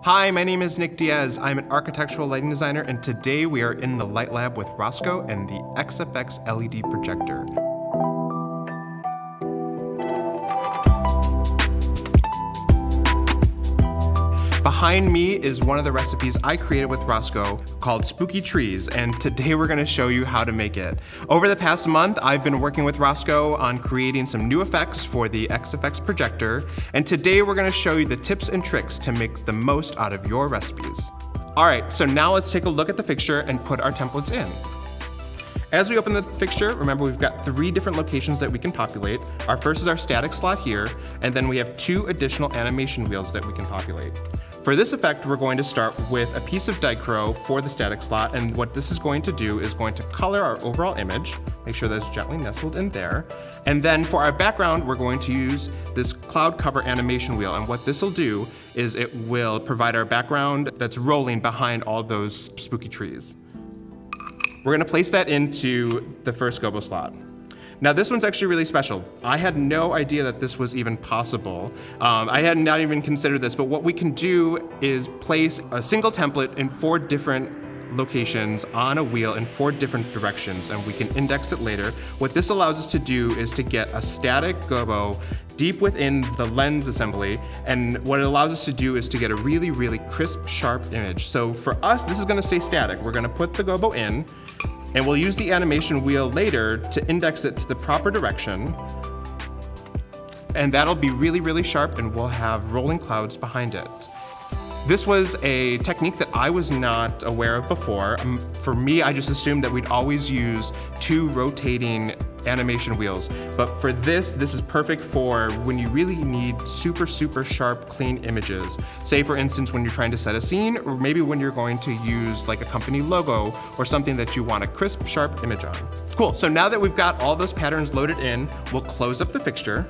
Hi, my name is Nick Diaz. I'm an architectural lighting designer, and today we are in the Light Lab with Rosco and the XFX LED projector. Behind me is one of the recipes I created with Rosco called Spooky Trees, and today we're gonna show you how to make it. Over the past month, I've been working with Rosco on creating some new effects for the XFX projector, and today we're gonna show you the tips and tricks to make the most out of your recipes. All right, so now let's take a look at the fixture and put our templates in. As we open the fixture, remember we've got 3 different locations that we can populate. Our first is our static slot here, and then we have 2 additional animation wheels that we can populate. For this effect, we're going to start with a piece of dichro for the static slot, and what this is going to do is going to color our overall image, make sure that's gently nestled in there, and then for our background, we're going to use this cloud cover animation wheel, and what this will do is it will provide our background that's rolling behind all those spooky trees. We're gonna place that into the first gobo slot. Now this one's actually really special. I had no idea that this was even possible. I had not even considered this, but what we can do is place a single template in 4 different locations on a wheel in 4 different directions, and we can index it later. What this allows us to do is to get a static gobo deep within the lens assembly, and what it allows us to do is to get a really, really crisp, sharp image. So for us, this is gonna stay static. We're gonna put the gobo in, and we'll use the animation wheel later to index it to the proper direction. And that'll be really, really sharp, and we'll have rolling clouds behind it. This was a technique that I was not aware of before. For me, I just assumed that we'd always use 2 rotating animation wheels. But for this is perfect for when you really need super, super sharp, clean images. Say for instance, when you're trying to set a scene, or maybe when you're going to use like a company logo or something that you want a crisp, sharp image on. Cool, so now that we've got all those patterns loaded in, we'll close up the fixture.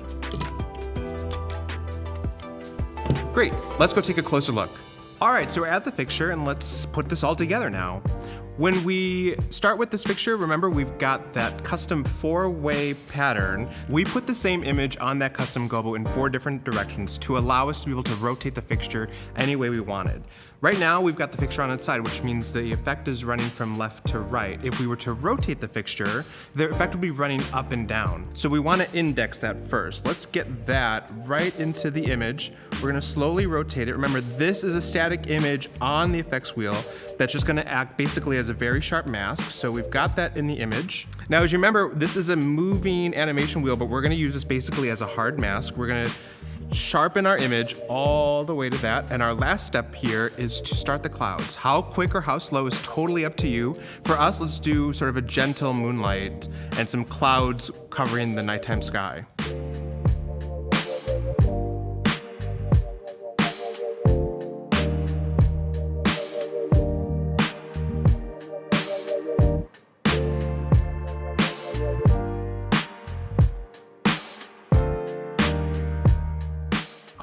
Great, let's go take a closer look. All right, so we're at the fixture, and let's put this all together now. When we start with this fixture, remember we've got that custom 4-way pattern. We put the same image on that custom gobo in 4 different directions to allow us to be able to rotate the fixture any way we wanted. Right now, we've got the fixture on its side, which means the effect is running from left to right. If we were to rotate the fixture, the effect would be running up and down. So we want to index that first. Let's get that right into the image. We're going to slowly rotate it. Remember, this is a static image on the effects wheel that's just going to act basically as a very sharp mask. So we've got that in the image. Now, as you remember, this is a moving animation wheel, but we're going to use this basically as a hard mask. We're going to sharpen our image all the way to that, and our last step here is to start the clouds. How quick or how slow is totally up to you. For us, let's do sort of a gentle moonlight and some clouds covering the nighttime sky.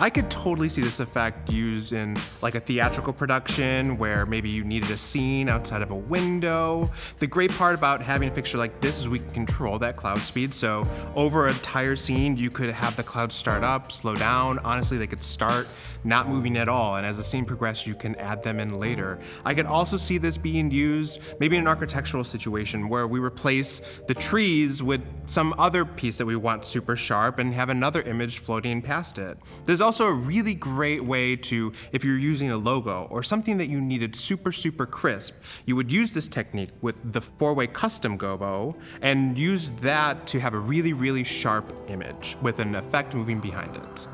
I could totally see this effect used in like a theatrical production where maybe you needed a scene outside of a window. The great part about having a fixture like this is we can control that cloud speed. So over an entire scene, you could have the clouds start up, slow down. Honestly, they could start not moving at all. And as the scene progresses, you can add them in later. I could also see this being used maybe in an architectural situation where we replace the trees with some other piece that we want super sharp and have another image floating past it. There's also a really great way to, if you're using a logo or something that you needed super, super crisp, you would use this technique with the 4-way custom gobo and use that to have a really, really sharp image with an effect moving behind it.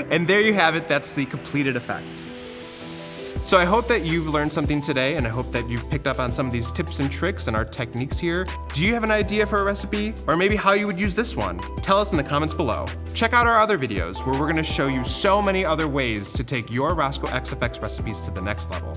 And there you have it, that's the completed effect. So I hope that you've learned something today, and I hope that you've picked up on some of these tips and tricks and our techniques here. Do you have an idea for a recipe? Or maybe how you would use this one? Tell us in the comments below. Check out our other videos where we're gonna show you so many other ways to take your Rosco XFX recipes to the next level.